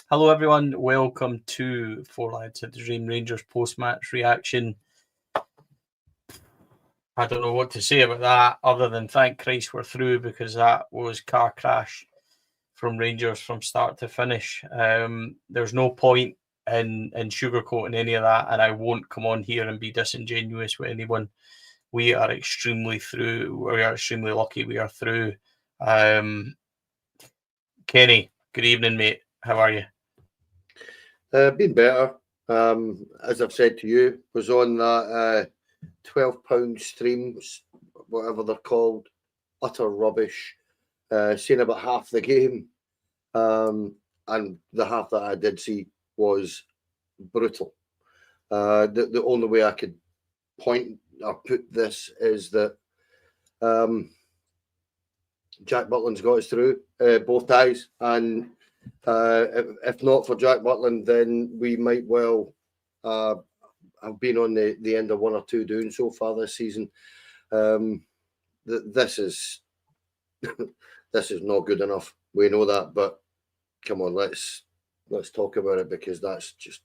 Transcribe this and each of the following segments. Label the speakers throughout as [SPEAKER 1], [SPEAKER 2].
[SPEAKER 1] Hello, everyone. Welcome to Four Lads at the Dream Rangers post-match reaction. I don't know what to say about that other than thank Christ we're through, because that was car crash from Rangers from start to finish. There's no point in sugarcoating any of that, and I won't come on here and be disingenuous with anyone. We are extremely through. We are extremely lucky we are through. Kenny, good evening, mate. How are you?
[SPEAKER 2] Been better. As I've said to you, was on that £12 streams, whatever they're called, utter rubbish. Seen about half the game, and the half that I did see was brutal. The only way I could point or put this is that Jack Butland's got us through both ties, and if not for Jack Butland, then we might well have been on the end of one or two doing so far this season. This is this is not good enough. We know that, but come on, let's talk about it, because that's just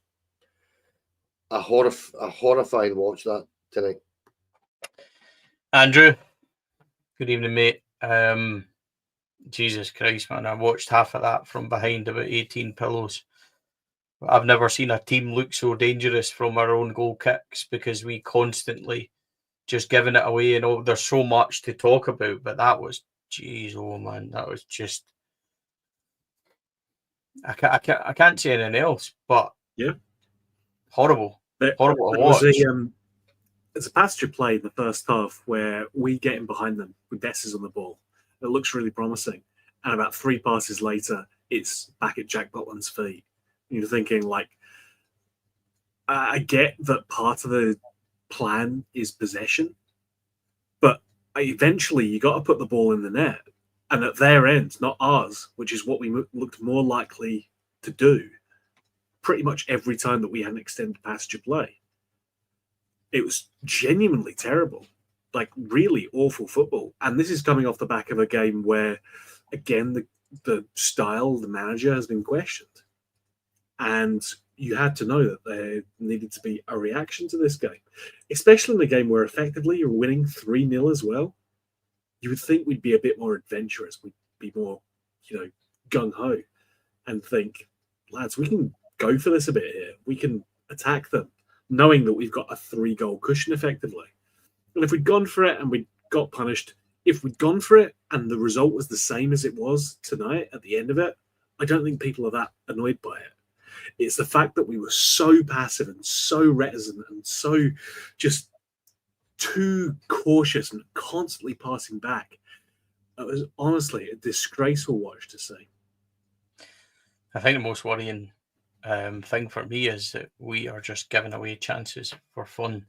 [SPEAKER 2] a horrifying watch that tonight.
[SPEAKER 1] Andrew, good evening, mate. Jesus Christ, man, I watched half of that from behind about 18 pillows. I've never seen a team look so dangerous from our own goal kicks, because we constantly just giving it away, and there's so much to talk about, but that was, geez, oh man, that was just, I can't say anything else, but
[SPEAKER 3] yeah,
[SPEAKER 1] horrible to watch.
[SPEAKER 3] It's a passage of play in the first half where we get in behind them with Dessers on the ball. It looks really promising. And about 3 passes later, it's back at Jack Butland's feet. And you're thinking, like, I get that part of the plan is possession, but eventually you got to put the ball in the net, and at their end, not ours, which is what we looked more likely to do pretty much every time that we had an extended passage of play. It was genuinely terrible, like really awful football. And this is coming off the back of a game where, again, the style, the manager has been questioned. And you had to know that there needed to be a reaction to this game, especially in a game where effectively you're winning 3-0 as well. You would think we'd be a bit more adventurous. We'd be more, gung-ho and think, lads, we can go for this a bit here. We can attack them, knowing that we've got a 3-goal cushion effectively. And if we'd gone for it and we got punished, if we'd gone for it and the result was the same as it was tonight at the end of it, I don't think people are that annoyed by it. It's the fact that we were so passive and so reticent and so just too cautious and constantly passing back. It was honestly a disgraceful watch to see.
[SPEAKER 1] I think the most worrying thing for me is that we are just giving away chances for fun.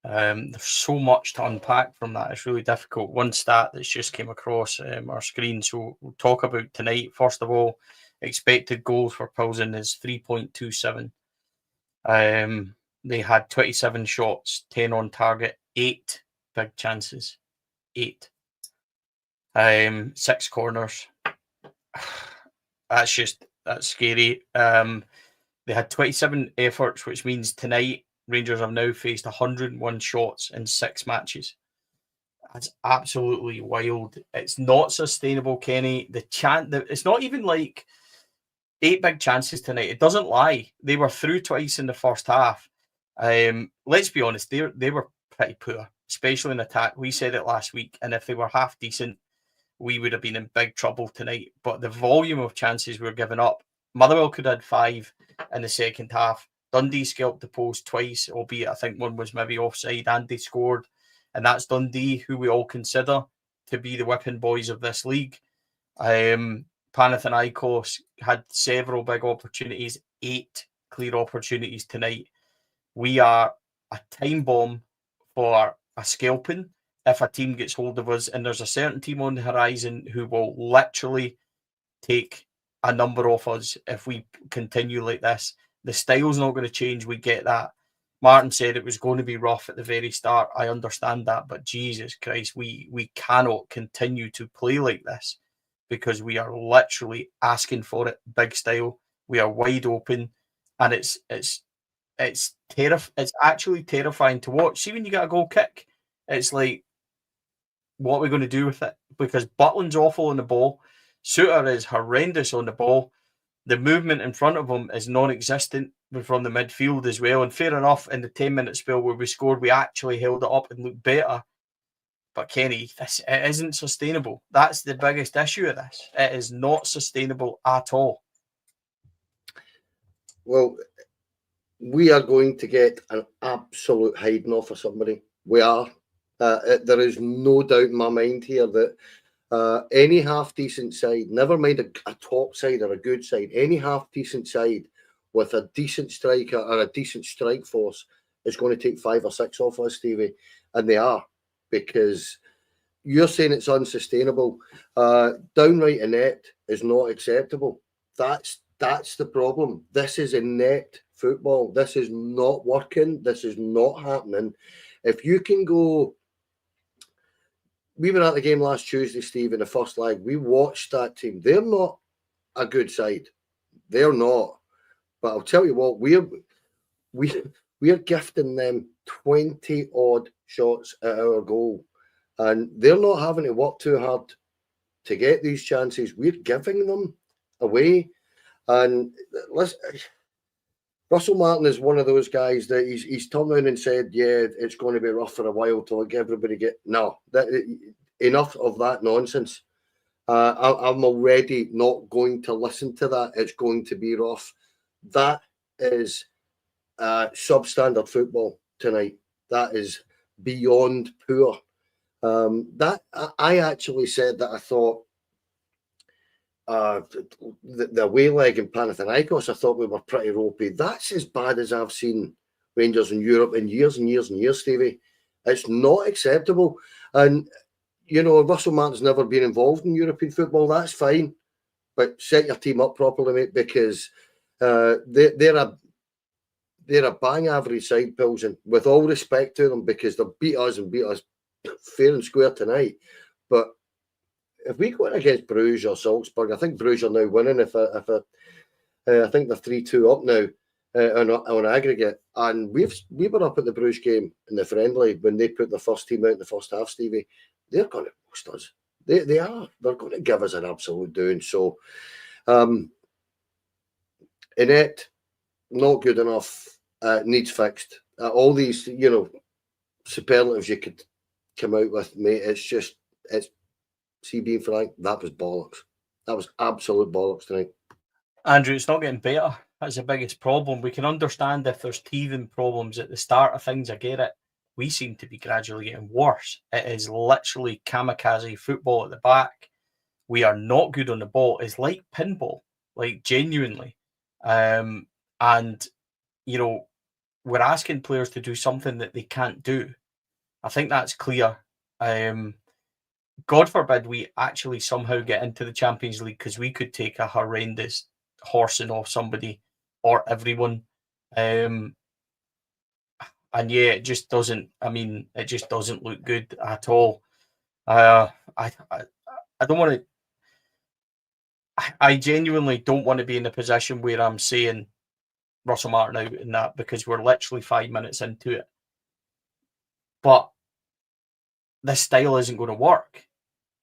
[SPEAKER 1] There's so much to unpack from that. It's really difficult. One stat that's just came across our screen, so we'll talk about tonight. First of all, expected goals for Plzeň is 3.27. They had 27 shots, 10 on target, 8 big chances, 8. 6 corners. That's scary. They had 27 efforts, which means tonight Rangers have now faced 101 shots in 6 matches. That's absolutely wild. It's not sustainable, Kenny. It's not even like 8 big chances tonight. It doesn't lie. They were through twice in the first half. Let's be honest, they were pretty poor, especially in attack. We said it last week, and if they were half decent, we would have been in big trouble tonight. But the volume of chances we were giving up, Motherwell could have had 5 in the second half. Dundee scalped the post twice, albeit I think one was maybe offside, and they scored. And that's Dundee, who we all consider to be the whipping boys of this league. Panathinaikos had several big opportunities, 8 clear opportunities tonight. We are a time bomb for a scalping if a team gets hold of us, and there's a certain team on the horizon who will literally take a number off us if we continue like this. The style's not going to change. We get that. Martin said it was going to be rough at the very start. I understand that, but Jesus Christ, we cannot continue to play like this, because we are literally asking for it. Big style. We are wide open, and it's actually terrifying to watch. See, when you get a goal kick, it's like, what are we going to do with it? Because Butland's awful on the ball. Suter is horrendous on the ball. The movement in front of him is non-existent from the midfield as well. And fair enough, in the 10-minute spell where we scored, we actually held it up and looked better. But Kenny, it isn't sustainable. That's the biggest issue of this. It is not sustainable at all.
[SPEAKER 2] Well, we are going to get an absolute hiding off of somebody. We are. There is no doubt in my mind here that any half-decent side, never mind a top side or a good side, any half-decent side with a decent striker or a decent strike force is going to take 5 or 6 off us, Stevie. And they are, because you're saying it's unsustainable. Downright inept is not acceptable. That's the problem. This is inept football. This is not working. This is not happening. If you can go... We were at the game last Tuesday, Steve, in the first leg. We watched that team. They're not a good side. They're not. But I'll tell you what, we're gifting them 20-odd shots at our goal. And they're not having to work too hard to get these chances. We're giving them away. And Russell Martin is one of those guys that he's turned around and said, yeah, it's going to be rough for a while till everybody get... No, enough of that nonsense. I'm already not going to listen to that. It's going to be rough. That is substandard football tonight. That is beyond poor. That I actually said that I thought the away leg in Panathinaikos, I thought we were pretty ropey. That's as bad as I've seen Rangers in Europe in years and years and years, Stevie. It's not acceptable. And, you know, Russell Martin's never been involved in European football. That's fine. But set your team up properly, mate, because they're a bang average side, Pilsen, with all respect to them, because they beat us fair and square tonight. But if we go in against Bruges or Salzburg, I think Bruges are now winning. I think they're 3-2 up now on aggregate. And we were up at the Bruges game in the friendly when they put the first team out in the first half, Stevie. They're going to roast us. They are. They're going to give us an absolute doing. So, inept, not good enough, needs fixed. All these, you know, superlatives you could come out with, mate. See, being frank, that was bollocks. That was absolute bollocks tonight.
[SPEAKER 1] Andrew, it's not getting better. That's the biggest problem. We can understand if there's teething problems at the start of things. I get it. We seem to be gradually getting worse. It is literally kamikaze football at the back. We are not good on the ball. It's like pinball, like genuinely. And, you know, we're asking players to do something that they can't do. I think that's clear. God forbid we actually somehow get into the Champions League, because we could take a horrendous horsing off somebody or everyone. And yeah, it just doesn't. I mean, it just doesn't look good at all. I don't want to. I genuinely don't want to be in a position where I'm saying Russell Martin out in that, because we're literally 5 minutes into it. But this style isn't going to work.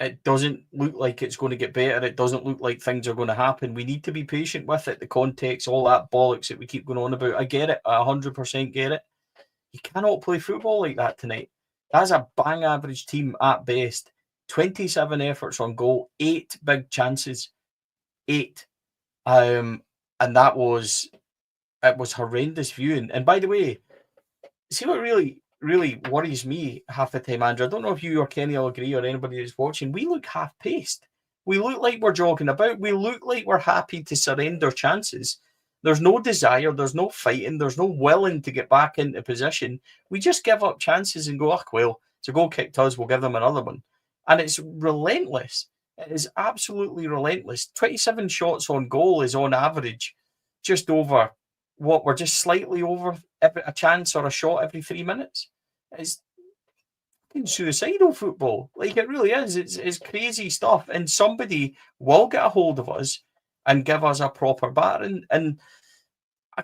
[SPEAKER 1] It doesn't look like it's going to get better. It doesn't look like things are going to happen. We need to be patient with it. The context, all that bollocks that we keep going on about. I get it. I 100% get it. You cannot play football like that tonight. That's a bang average team at best. 27 efforts on goal, 8 big chances. 8. And it was horrendous viewing. And by the way, see what really worries me half the time, Andrew. I don't know if you or Kenny will agree, or anybody that's watching. We look half-paced. We look like we're jogging about. We look like we're happy to surrender chances. There's no desire. There's no fighting. There's no willing to get back into position. We just give up chances and go, oh, well, it's a goal kicked to us. We'll give them another one. And it's relentless. It is absolutely relentless. 27 shots on goal is on average just over what? We're just slightly over a chance or a shot every 3 minutes. It's suicidal football. Like, it really is. It's crazy stuff. And somebody will get a hold of us and give us a proper battering. And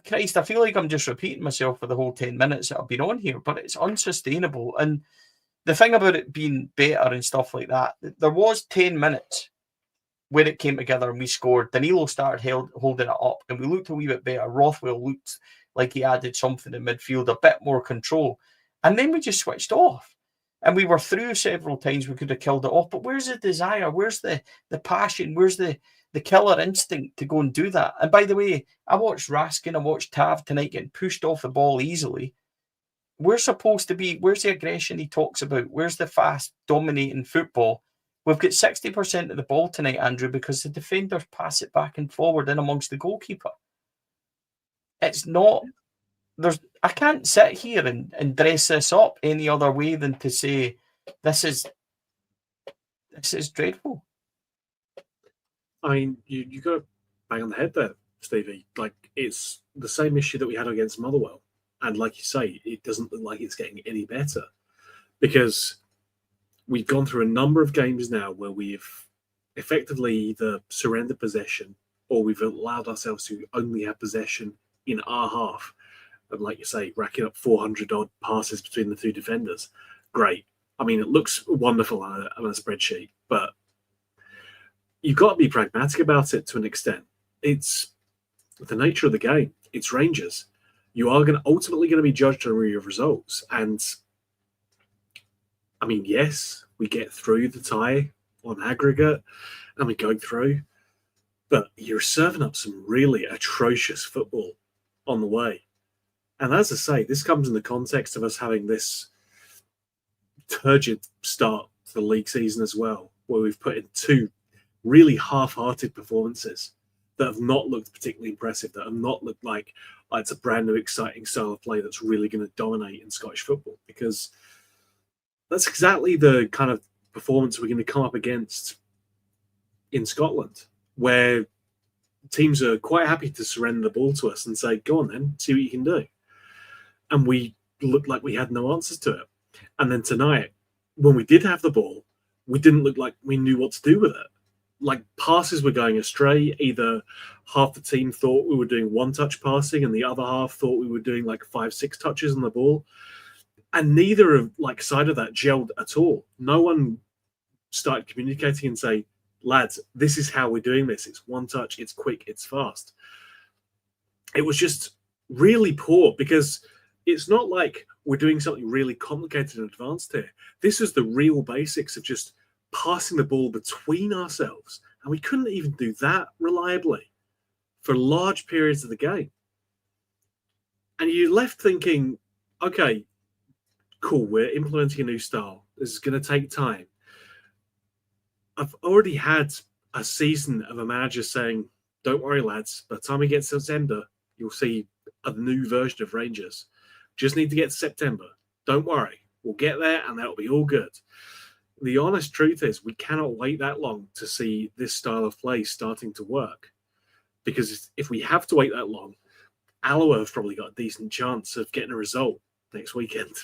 [SPEAKER 1] Christ, I feel like I'm just repeating myself for the whole 10 minutes that I've been on here, but it's unsustainable. And the thing about it being better and stuff like that, there was 10 minutes where it came together and we scored. Danilo started holding it up and we looked a wee bit better. Rothwell looked like he added something in midfield, a bit more control. And then we just switched off. And we were through several times. We could have killed it off. But where's the desire? Where's the passion? Where's the killer instinct to go and do that? And by the way, I watched Raskin, I watched Tav tonight getting pushed off the ball easily. We're supposed to be, where's the aggression he talks about? Where's the fast, dominating football? We've got 60% of the ball tonight, Andrew, because the defenders pass it back and forward in amongst the goalkeeper. It's not, I can't sit here and dress this up any other way than to say this is dreadful.
[SPEAKER 3] I mean, you got to bang on the head there, Stevie. Like, it's the same issue that we had against Motherwell. And like you say, it doesn't look like it's getting any better because we've gone through a number of games now where we've effectively either surrendered possession or we've allowed ourselves to only have possession in our half. And like you say, racking up 400 odd passes between the two defenders. Great. I mean, it looks wonderful on a spreadsheet, but you've got to be pragmatic about it to an extent. It's the nature of the game. It's Rangers. You are ultimately going to be judged on your results. And I mean, yes, we get through the tie on aggregate and we go through, but you're serving up some really atrocious football on the way. And as I say, this comes in the context of us having this turgid start to the league season as well, where we've put in two really half-hearted performances that have not looked particularly impressive, that have not looked like it's a brand new exciting style of play that's really going to dominate in Scottish football, because that's exactly the kind of performance we're going to come up against in Scotland, where teams are quite happy to surrender the ball to us and say, go on then, see what you can do. And we looked like we had no answers to it. And then tonight, when we did have the ball, we didn't look like we knew what to do with it. Like, passes were going astray. Either half the team thought we were doing one-touch passing and the other half thought we were doing like 5-6 touches on the ball. And neither of side of that gelled at all. No one started communicating and say, lads, this is how we're doing this. It's one touch, it's quick, it's fast. It was just really poor, because it's not like we're doing something really complicated and advanced here. This is the real basics of just passing the ball between ourselves. And we couldn't even do that reliably for large periods of the game. And you're left thinking, okay, cool, we're implementing a new style. This is going to take time. I've already had a season of a manager saying, don't worry, lads, by the time we get to September, you'll see a new version of Rangers. Just need to get to September. Don't worry. We'll get there and that'll be all good. The honest truth is we cannot wait that long to see this style of play starting to work. Because if we have to wait that long, Alloa have probably got a decent chance of getting a result next weekend.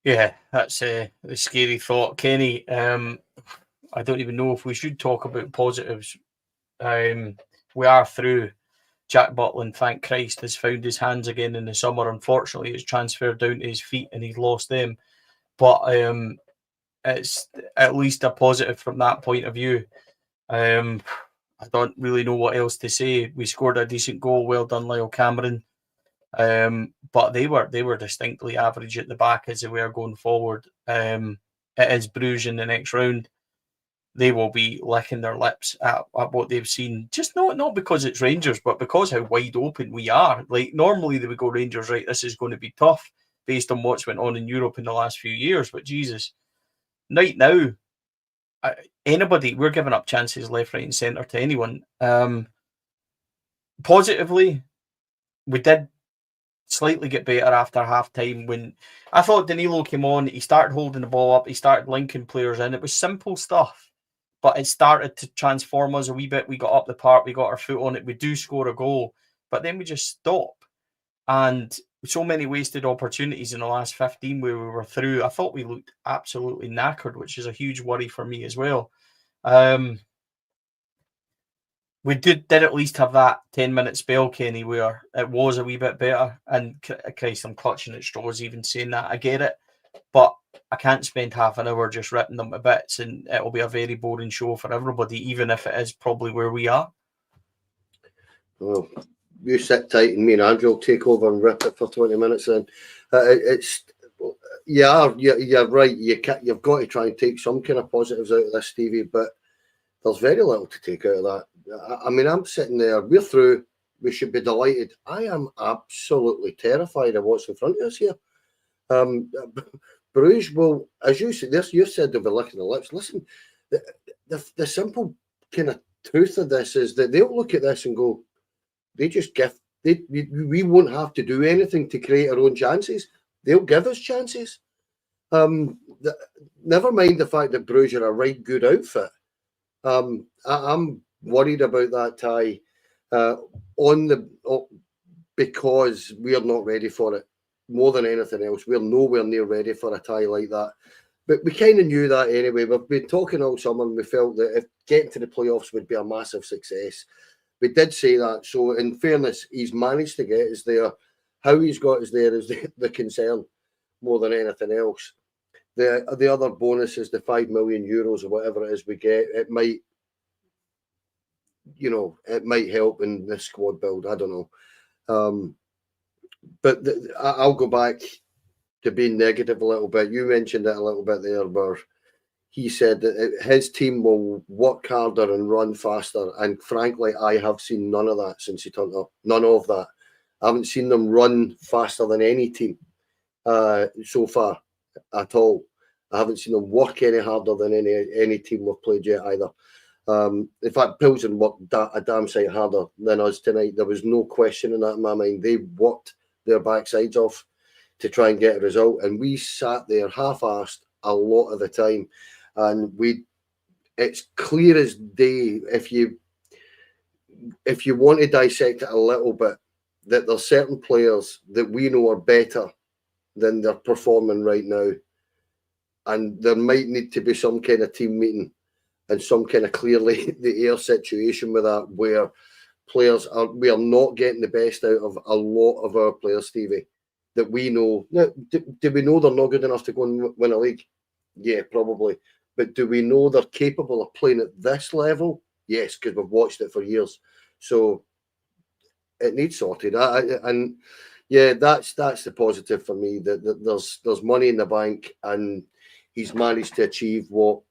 [SPEAKER 1] Yeah, that's a scary thought, Kenny. I don't even know if we should talk about positives. We are through. Jack Butland, thank Christ, has found his hands again in the summer. Unfortunately, it's transferred down to his feet and he's lost them. But it's at least a positive from that point of view. I don't really know what else to say. We scored a decent goal. Well done, Lyle Cameron. But they were distinctly average at the back as they were going forward. It is Bruges in the next round. They will be licking their lips at what they've seen. Just not because it's Rangers, but because how wide open we are. Like, normally they would go, Rangers, right, this is going to be tough based on what's went on in Europe in the last few years. But Jesus, right now, anybody, we're giving up chances left, right and centre to anyone. Positively, we did slightly get better after half-time when I thought Danilo came on, he started holding the ball up, he started linking players in. It was simple stuff, but it started to transform us a wee bit. We got up the park, we got our foot on it, we do score a goal, but then we just stop. And so many wasted opportunities in the last 15 where we were through. I thought we looked absolutely knackered, which is a huge worry for me as well. we did at least have that 10-minute spell, Kenny, where it was a wee bit better. And Christ, I'm clutching at straws even saying that. I get it, but I can't spend half an hour just ripping them to bits, and it'll be a very boring show for everybody, even if it is probably where we are.
[SPEAKER 2] Well, you sit tight, and me and Andrew will take over and rip it for 20 minutes. Then you're right. You've got to try and take some kind of positives out of this, Stevie. But there's very little to take out of that. I mean, I'm sitting there. We're through. We should be delighted. I am absolutely terrified of what's in front of us here. Bruges will, as you said, you said they'll be licking the lips. Listen, the simple kind of truth of this is that they'll look at this and go, they just give. We won't have to do anything to create our own chances. They'll give us chances. Never mind the fact that Bruges are a right good outfit. I'm worried about that tie because we are not ready for it. More than anything else, we're nowhere near ready for a tie like that. But we kind of knew that anyway. We've been talking all summer, and we felt that if getting to the playoffs would be a massive success. We did say that. So, in fairness, he's managed to get us there. How he's got us there is the concern more than anything else. The other bonus is the €5 million or whatever it is we get. It might, it might help in the squad build. I don't know. But I'll go back to being negative a little bit. You mentioned it a little bit there, where he said that his team will work harder and run faster. And frankly, I have seen none of that since he turned up. None of that. I haven't seen them run faster than any team so far at all. I haven't seen them work any harder than any team we've played yet either. In fact, Pilsen worked a damn sight harder than us tonight. There was no question in that in my mind. They worked their backsides off to try and get a result, and we sat there half-assed a lot of the time. And it's clear as day, if you want to dissect it a little bit, that there's certain players that we know are better than they're performing right now. And there might need to be some kind of team meeting and some kind of clearly the air situation with that, where we are not getting the best out of a lot of our players, Stevie, that we know. Now, do we know they're not good enough to go and win a league? Yeah, probably. But do we know they're capable of playing at this level? Yes, because we've watched it for years. So it needs sorted. And yeah, that's the positive for me, that there's money in the bank, and he's managed to achieve what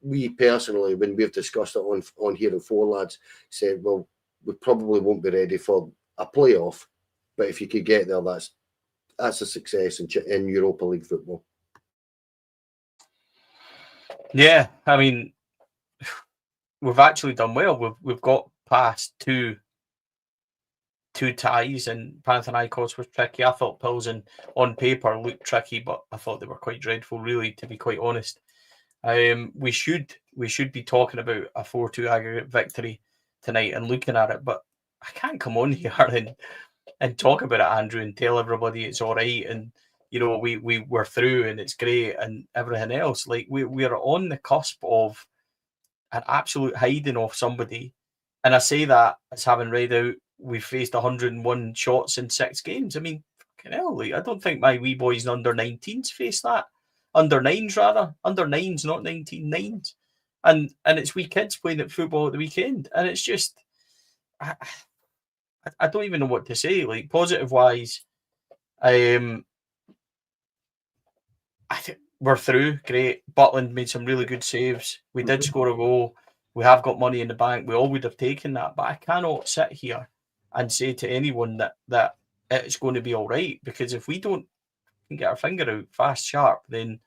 [SPEAKER 2] we personally, when we've discussed it on here in Four Lads, said, well, we probably won't be ready for a playoff, but if you could get there, that's a success in Europa League football.
[SPEAKER 1] Yeah, I mean, we've actually done well. We've got past two ties, and Panathinaikos was tricky. I thought Pilsen on paper looked tricky, but I thought they were quite dreadful, really, to be quite honest. We should be talking about a 4-2 aggregate victory tonight and looking at it, but I can't come on here and talk about it, Andrew, and tell everybody it's all right, and we were through and it's great and everything else. Like we're on the cusp of an absolute hiding of somebody, and I say that as having read out we've faced 101 shots in 6 games. I mean, fucking hell, like, I don't think my wee boys in under 19s faced that. Under 9s, rather. Under 9s, not 19, 9s. And it's wee kids playing at football at the weekend. And it's just, I don't even know what to say. Like, positive-wise, I think we're through. Great. Butland made some really good saves. We did score a goal. We have got money in the bank. We all would have taken that. But I cannot sit here and say to anyone that it's going to be all right. Because if we don't get our finger out fast, sharp, then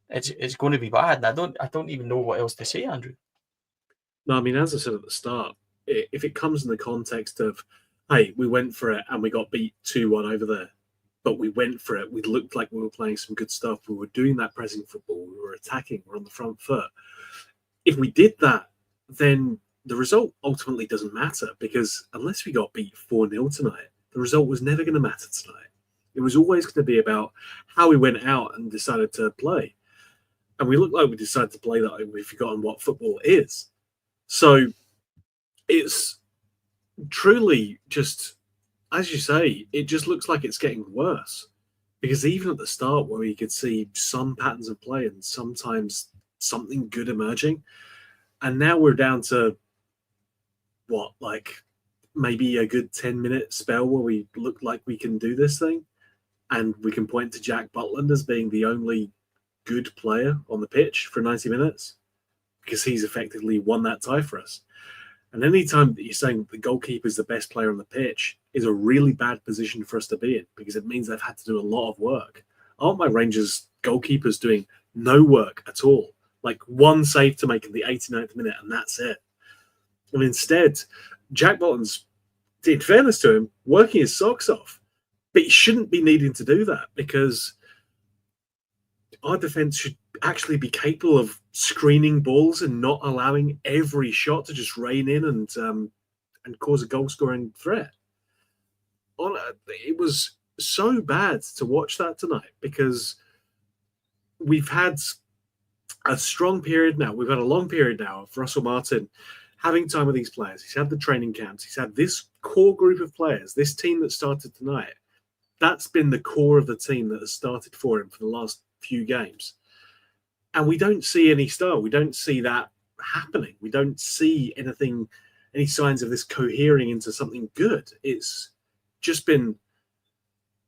[SPEAKER 1] it's going to be bad. And I don't even know what else to say, Andrew.
[SPEAKER 3] No, I mean, as I said at the start, if it comes in the context of, hey, we went for it and we got beat 2-1 over there, but we went for it. We looked like we were playing some good stuff. We were doing that pressing football. We were attacking. We're on the front foot. If we did that, then the result ultimately doesn't matter, because unless we got beat 4-0 tonight, the result was never going to matter tonight. It was always going to be about how we went out and decided to play. And we looked like we decided to play that we've forgotten what football is. So it's truly just, as you say, it just looks like it's getting worse. Because even at the start, where we could see some patterns of play and sometimes something good emerging, and now we're down to what, like maybe a good 10-minute spell where we look like we can do this thing, and we can point to Jack Butland as being the only good player on the pitch for 90 minutes because he's effectively won that tie for us. And any time that you're saying the goalkeeper is the best player on the pitch is a really bad position for us to be in, because it means they've had to do a lot of work. Aren't my Rangers goalkeepers doing no work at all? Like one save to make in the 89th minute, and that's it. And instead, Jack Botton's, in fairness to him, working his socks off. But he shouldn't be needing to do that, because our defence should actually be capable of screening balls and not allowing every shot to just rain in and cause a goal-scoring threat. It was so bad to watch that tonight, because we've had a strong period now. We've had a long period now of Russell Martin having time with these players. He's had the training camps. He's had this core group of players, this team that started tonight. That's been the core of the team that has started for him for the last few games. And we don't see any style. We don't see that happening. We don't see any signs of this cohering into something good. It's just been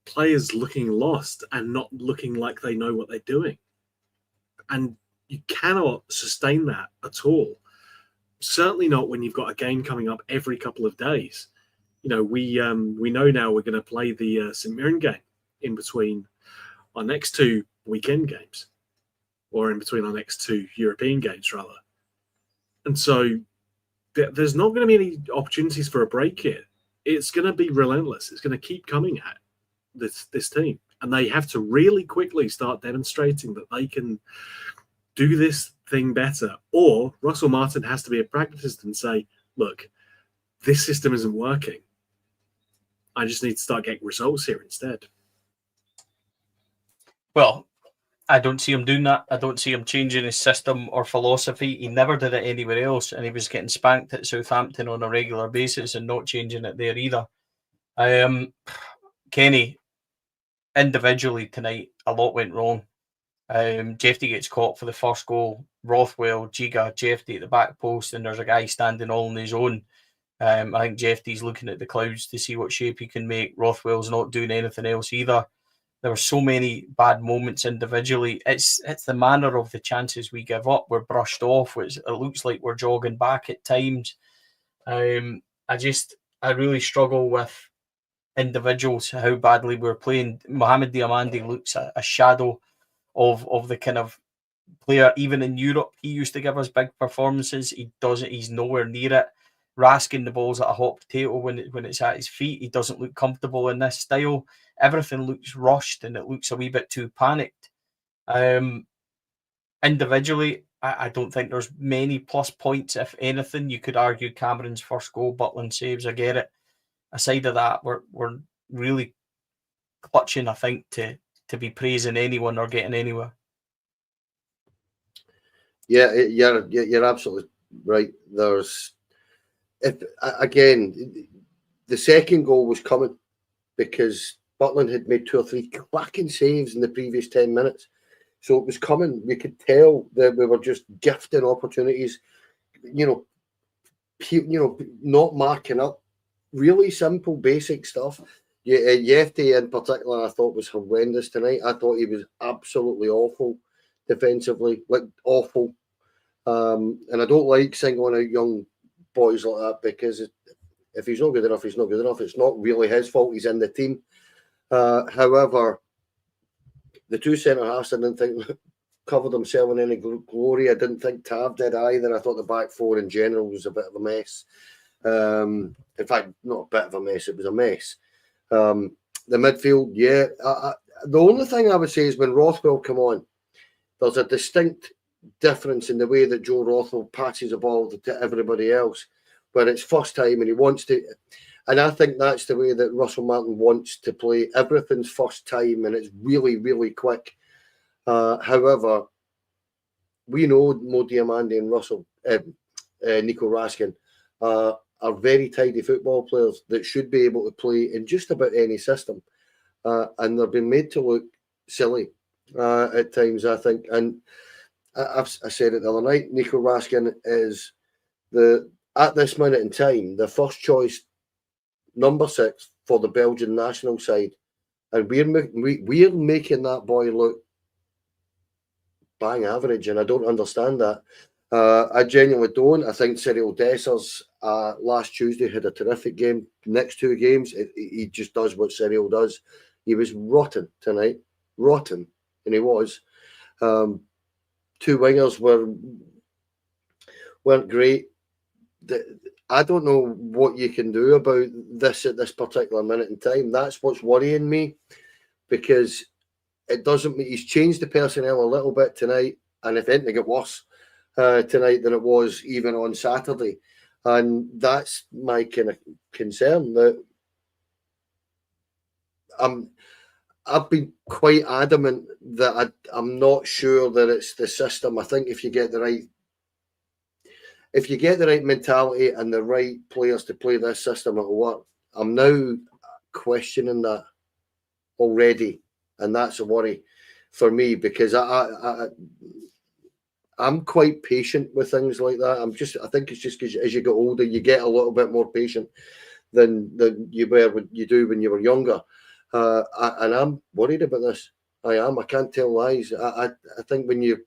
[SPEAKER 3] players looking lost and not looking like they know what they're doing. And you cannot sustain that at all. Certainly not when you've got a game coming up every couple of days. You know, we know now we're going to play the St Mirren game in between our next two weekend games, or in between our next two European games, rather. And so there's not going to be any opportunities for a break here. It's going to be relentless. It's going to keep coming at this team. And they have to really quickly start demonstrating that they can do this thing better. Or Russell Martin has to be a pragmatist and say, look, this system isn't working. I just need to start getting results here instead.
[SPEAKER 1] Well, I don't see him doing that. I don't see him changing his system or philosophy. He never did it anywhere else, and he was getting spanked at Southampton on a regular basis and not changing it there either. Kenny, individually tonight, a lot went wrong. Jeffy gets caught for the first goal. Rothwell, Giga, Jeffy at the back post, and there's a guy standing all on his own. I think Jeffy's looking at the clouds to see what shape he can make. Rothwell's not doing anything else either. There were so many bad moments individually. It's the manner of the chances we give up. We're brushed off. It looks like we're jogging back at times. I really struggle with individuals, how badly we're playing. Mohamed Diamandi looks a shadow of the kind of player. Even in Europe, he used to give us big performances. He doesn't. He's nowhere near it. Rasking the balls at a hot potato when it's at his feet. He doesn't look comfortable in this style. Everything looks rushed and it looks a wee bit too panicked. Individually, I don't think there's many plus points. If anything, you could argue Cameron's first goal, Butland saves, I get it. Aside of that, we're really clutching, I think, to be praising anyone or getting anywhere.
[SPEAKER 2] Yeah, you're absolutely right. The second goal was coming because Butland had made 2 or 3 cracking saves in the previous 10 minutes. So it was coming. We could tell that we were just gifting opportunities, not marking up. Really simple, basic stuff. Jefty in particular, I thought was horrendous tonight. I thought he was absolutely awful defensively, like awful. And I don't like singling out young boys like that, because if he's not good enough, he's not good enough. It's not really his fault. He's in the team. However, the two centre halves, I didn't think covered himself in any glory. I didn't think Tav did either. I thought the back four in general was a bit of a mess. In fact, not a bit of a mess. It was a mess. The midfield, the only thing I would say is when Rothwell come on, there's a distinct difference in the way that Joe Rothwell passes the ball to everybody else, where it's first time and he wants to. And I think that's the way that Russell Martin wants to play. Everything's first time and it's really, really quick. However, we know Mo Diamandi and Nico Raskin are are very tidy football players that should be able to play in just about any system. And they've been made to look silly at times, I think. And I said it the other night, Nico Raskin is at this minute in time, the first choice number 6 for the Belgian national side. And we're making that boy look bang average, and I don't understand that. I genuinely don't. I think Cyril Dessers last Tuesday had a terrific game. Next 2 games, he just does what Cyril does. He was rotten tonight. Rotten. And he was. 2 wingers weren't great. I don't know what you can do about this at this particular minute in time. That's what's worrying me, because it doesn't. He's changed the personnel a little bit tonight, and if anything, it got worse tonight than it was even on Saturday, and that's my kind of concern. That I've been quite adamant that I'm not sure that it's the system. I think if you get the right mentality and the right players to play this system, it'll work. I'm now questioning that already, and that's a worry for me, because I'm quite patient with things like that. I think it's just because as you get older, you get a little bit more patient than you do when you were younger. And I'm worried about this. I am. I can't tell lies. I think when you're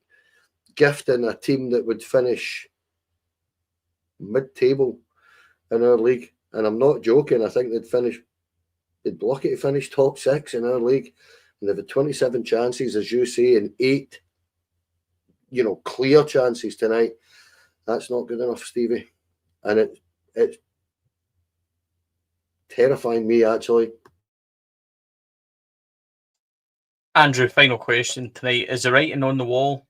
[SPEAKER 2] gifting a team that would finish mid-table in our league, and I'm not joking, I think they'd be lucky to finish top 6 in our league, and they've had 27 chances, as you say, and 8 clear chances tonight. That's not good enough, Stevie, and it's terrifying me, actually.
[SPEAKER 1] Andrew, final question tonight. Is the writing on the wall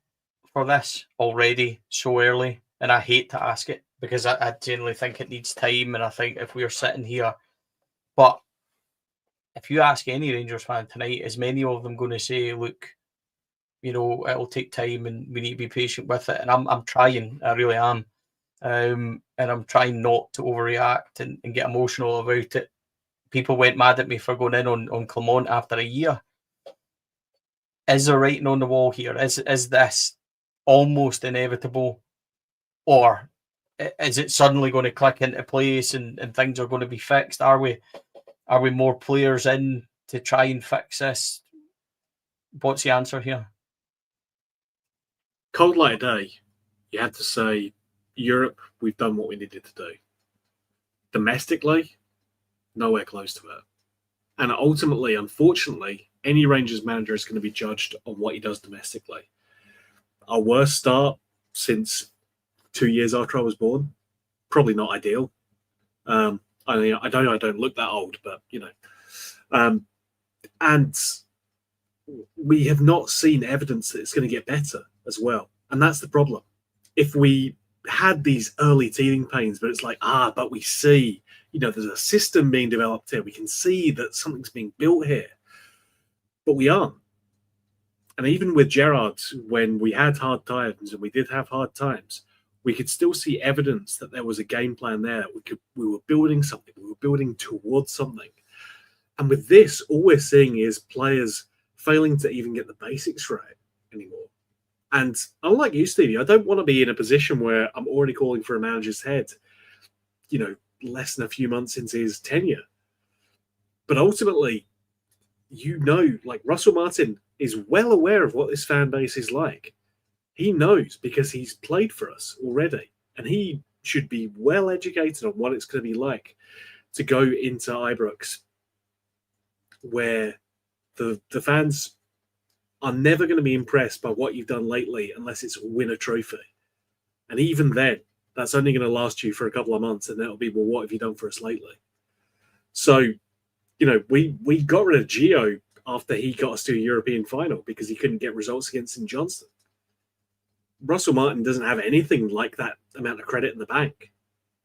[SPEAKER 1] for this already so early? And I hate to ask it, because I genuinely think it needs time, and I think if we are sitting here, but if you ask any Rangers fan tonight, is many of them going to say, look, it'll take time and we need to be patient with it? And I'm trying, I really am. And I'm trying not to overreact and get emotional about it. People went mad at me for going in on Clement after a year. Is there writing on the wall here? Is this almost inevitable? Or is it suddenly going to click into place and things are going to be fixed? Are we more players in to try and fix this? What's the answer here?
[SPEAKER 3] Cold light day, you have to say, Europe, we've done what we needed to do. Domestically, nowhere close to it. And ultimately, unfortunately, any Rangers manager is going to be judged on what he does domestically. Our worst start since 2 years after I was born, probably not ideal. I don't look that old, but and we have not seen evidence that it's going to get better as well, and that's the problem. If we had these early teething pains, but it's like, but we see, there's a system being developed here. We can see that something's being built here, but we aren't. And even with Gerrard, when we had hard times, and we did have hard times, we could still see evidence that there was a game plan there. We were building something. We were building towards something. And with this, all we're seeing is players failing to even get the basics right anymore. And unlike you, Stevie, I don't want to be in a position where I'm already calling for a manager's head, less than a few months into his tenure. But ultimately, like Russell Martin is well aware of what this fan base is like. He knows, because he's played for us already, and he should be well educated on what it's going to be like to go into Ibrox, where the fans are never going to be impressed by what you've done lately unless it's win a trophy. And even then, that's only going to last you for a couple of months, and that'll be, well, what have you done for us lately? So, we got rid of Gio after he got us to a European final because he couldn't get results against St Johnstone. Russell Martin doesn't have anything like that amount of credit in the bank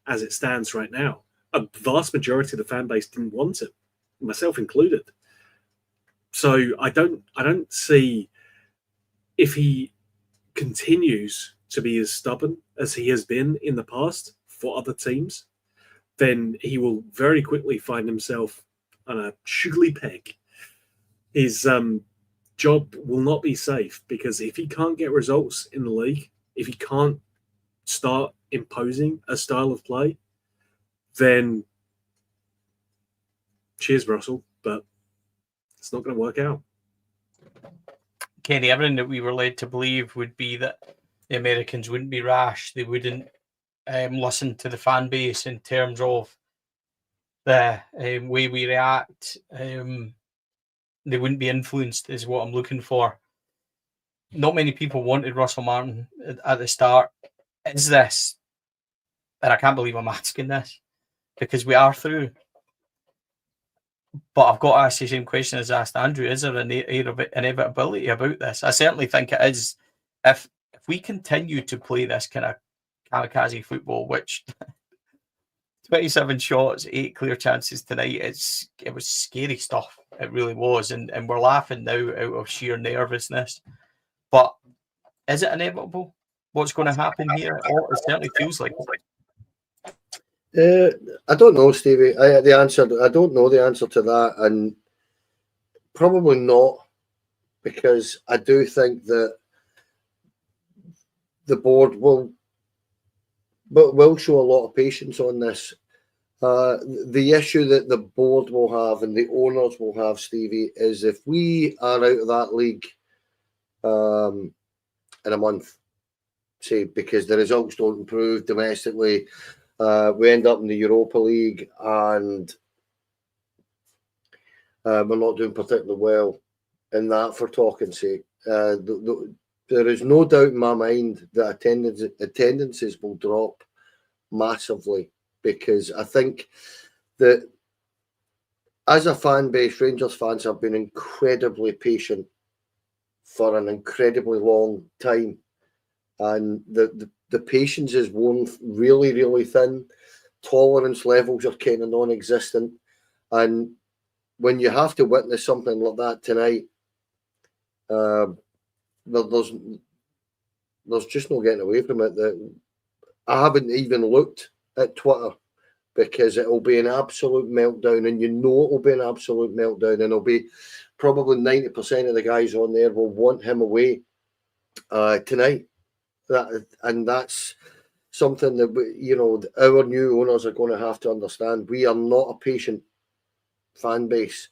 [SPEAKER 3] as it stands right now. A vast majority of the fan base didn't want him, myself included. So I don't see, if he continues to be as stubborn as he has been in the past for other teams, then he will very quickly find himself on a sugary peg. His job will not be safe, because if he can't get results in the league, if he can't start imposing a style of play, then cheers, Russell, but it's not going to work out.
[SPEAKER 1] Kenny, everything that we were led to believe would be that the Americans wouldn't be rash. They wouldn't listen to the fan base in terms of the way we react. They wouldn't be influenced, is what I'm looking for. Not many people wanted Russell Martin at the start. Is this, and I can't believe I'm asking this, because we are through. But I've got to ask the same question as I asked Andrew. Is there an inevitability about this? I certainly think it is. If we continue to play this kind of kamikaze football, which 27 shots, 8 clear chances tonight, it was scary stuff. It really was. And we're laughing now out of sheer nervousness. But is it inevitable? What's going to happen here? Oh, it certainly feels like it.
[SPEAKER 2] I don't know, Stevie. I don't know the answer to that, and probably not, because I do think that the board will show a lot of patience on this. The issue that the board will have and the owners will have, Stevie, is if we are out of that league in a month, say, because the results don't improve domestically, we end up in the Europa League and we're not doing particularly well in that, for talking's sake. There is no doubt in my mind that attendances will drop massively, because I think that as a fan base, Rangers fans have been incredibly patient for an incredibly long time, and the patience is worn really, really thin. Tolerance levels are kind of non-existent, and when you have to witness something like that tonight, there's just no getting away from it. I haven't even looked at Twitter, because it'll be an absolute meltdown, and you know it'll be an absolute meltdown, and it'll be probably 90% of the guys on there will want him away tonight. That's something that our new owners are going to have to understand. We are not a patient fan base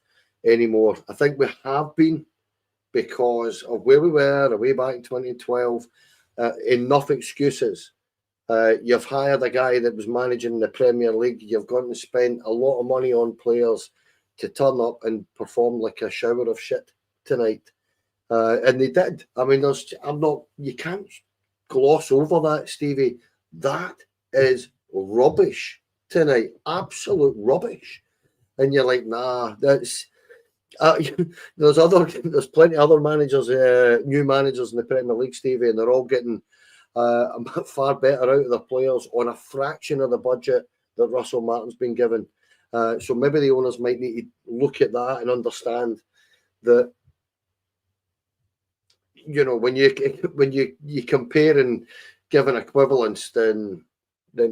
[SPEAKER 2] anymore. I think we have been, because of where we were way back in 2012. Enough excuses. You've hired a guy that was managing the Premier League. You've gone and spent a lot of money on players to turn up and perform like a shower of shit tonight. And they did. I mean, you can't gloss over that, Stevie. That is rubbish tonight. Absolute rubbish. And you're like, nah, that's... there's plenty of other managers, new managers in the Premier League, Stevie, and they're all getting far better out of their players on a fraction of the budget that Russell Martin's been given. So maybe the owners might need to look at that and understand that, when you compare and give an equivalence, then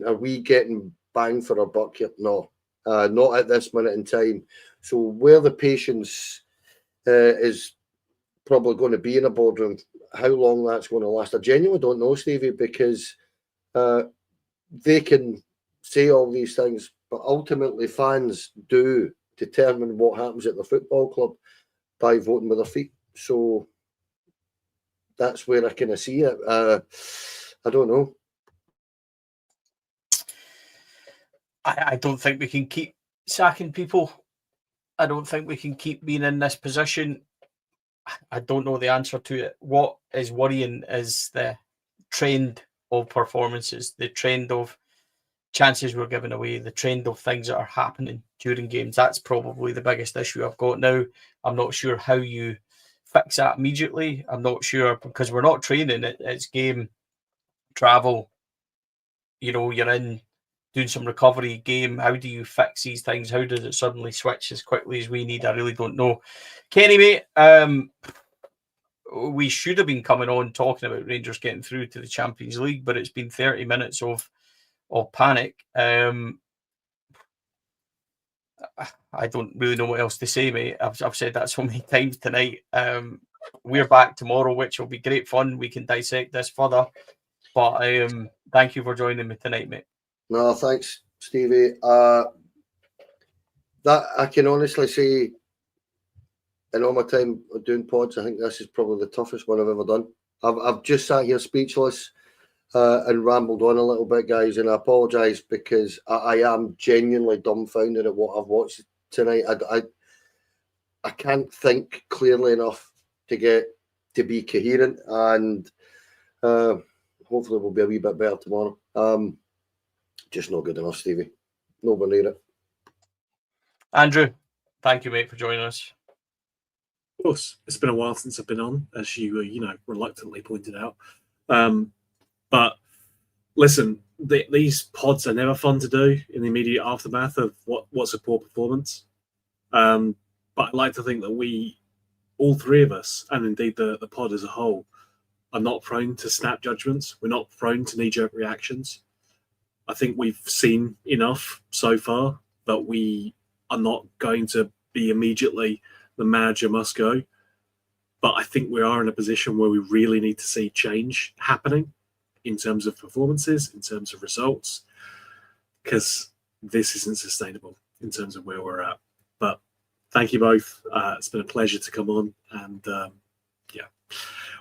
[SPEAKER 2] are we getting bang for our buck here? No, not at this minute in time. So where the patience is probably going to be in a boardroom, how long that's going to last, I genuinely don't know, Stevie, because they can say all these things, but ultimately fans do determine what happens at the football club by voting with their feet. So that's where I kind of see it. I don't know.
[SPEAKER 1] I don't think we can keep sacking people. I don't think we can keep being in this position. I don't know the answer to it. What is worrying is the trend of performances, the trend of chances we're giving away, the trend of things that are happening during games. That's probably the biggest issue I've got now. I'm not sure how you fix that immediately. I'm not sure, because we're not training. It's game, travel. You're in doing some recovery game. How do you fix these things? How does it suddenly switch as quickly as we need? I really don't know. Kenny, mate, we should have been coming on talking about Rangers getting through to the Champions League, but it's been 30 minutes of panic. I don't really know what else to say, mate. I've said that so many times tonight. We're back tomorrow, which will be great fun. We can dissect this further. But thank you for joining me tonight, mate.
[SPEAKER 2] No, thanks, Stevie. That I can honestly say, in all my time of doing pods, I think this is probably the toughest one I've ever done. I've just sat here speechless and rambled on a little bit, guys, and I apologise because I am genuinely dumbfounded at what I've watched tonight. I can't think clearly enough to be coherent, and hopefully we'll be a wee bit better tomorrow. Just not good enough, Stevie. Nowhere near it.
[SPEAKER 1] Andrew, thank you, mate, for joining us.
[SPEAKER 3] Of course, it's been a while since I've been on, as you reluctantly pointed out. But listen, these pods are never fun to do in the immediate aftermath of what's a poor performance. But I'd like to think that we, all three of us, and indeed the pod as a whole, are not prone to snap judgments. We're not prone to knee-jerk reactions. I think we've seen enough so far that we are not going to be immediately the manager must go. But I think we are in a position where we really need to see change happening in terms of performances, in terms of results, because this isn't sustainable in terms of where we're at. But thank you both. It's been a pleasure to come on, and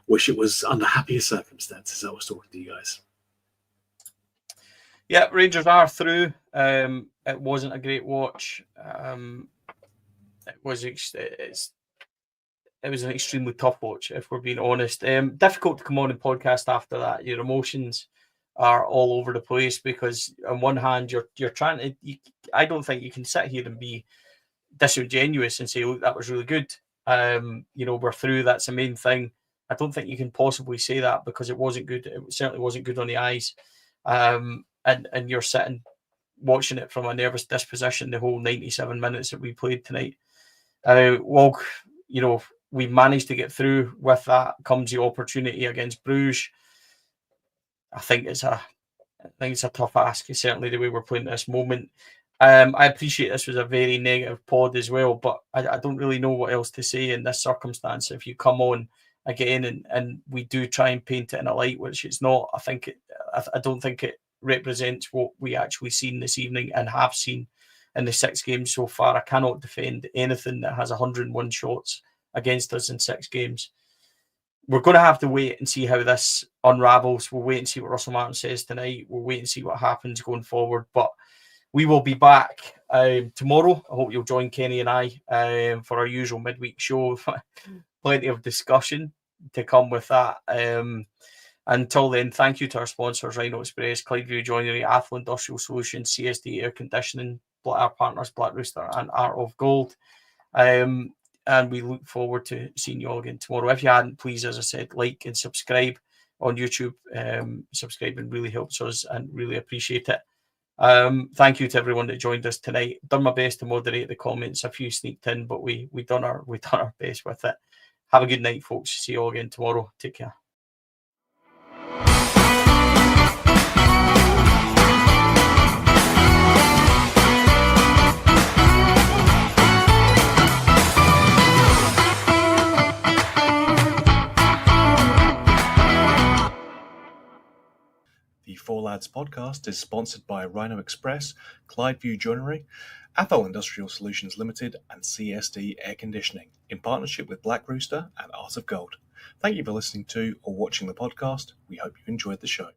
[SPEAKER 3] wish it was under happier circumstances I was talking to you guys.
[SPEAKER 1] Yeah, Rangers are through. It wasn't a great watch. It was an extremely tough watch, if we're being honest. Difficult to come on and podcast after that. Your emotions are all over the place because on one hand you're trying to. I don't think you can sit here and be disingenuous and say, "Look, that was really good." We're through. That's the main thing. I don't think you can possibly say that because it wasn't good. It certainly wasn't good on the eyes. And you're sitting watching it from a nervous disposition the whole 97 minutes that we played tonight. We managed to get through. With that comes the opportunity against Bruges. I think it's a tough ask, certainly the way we're playing at this moment. I appreciate this was a very negative pod as well, but I don't really know what else to say in this circumstance. If you come on again and we do try and paint it in a light, which it's not, I don't think it represents what we actually seen this evening and have seen in the 6 games so far. I cannot defend anything that has 101 shots against us in 6 games. We're going to have to wait and see how this unravels. We'll wait and see what Russell Martin says tonight. We'll wait and see what happens going forward. But we will be back tomorrow. I hope you'll join Kenny and I for our usual midweek show. Plenty of discussion to come with that. Until then, thank you to our sponsors, Rhino Express, Clydeview Joinery, Athol Industrial Solutions, CSD Air Conditioning, our partners, Black Rooster and Art of Gold. And we look forward to seeing you all again tomorrow. If you hadn't, please, as I said, like and subscribe on YouTube. Subscribing really helps us and really appreciate it. Thank you to everyone that joined us tonight. Done my best to moderate the comments. A few sneaked in, but we done our best with it. Have a good night, folks. See you all again tomorrow. Take care.
[SPEAKER 3] The Four Lads podcast is sponsored by Rhino Express, Clydeview Joinery, Athol Industrial Solutions Limited, and CSD Air Conditioning, in partnership with Black Rooster and Art of Gold. Thank you for listening to or watching the podcast. We hope you enjoyed the show.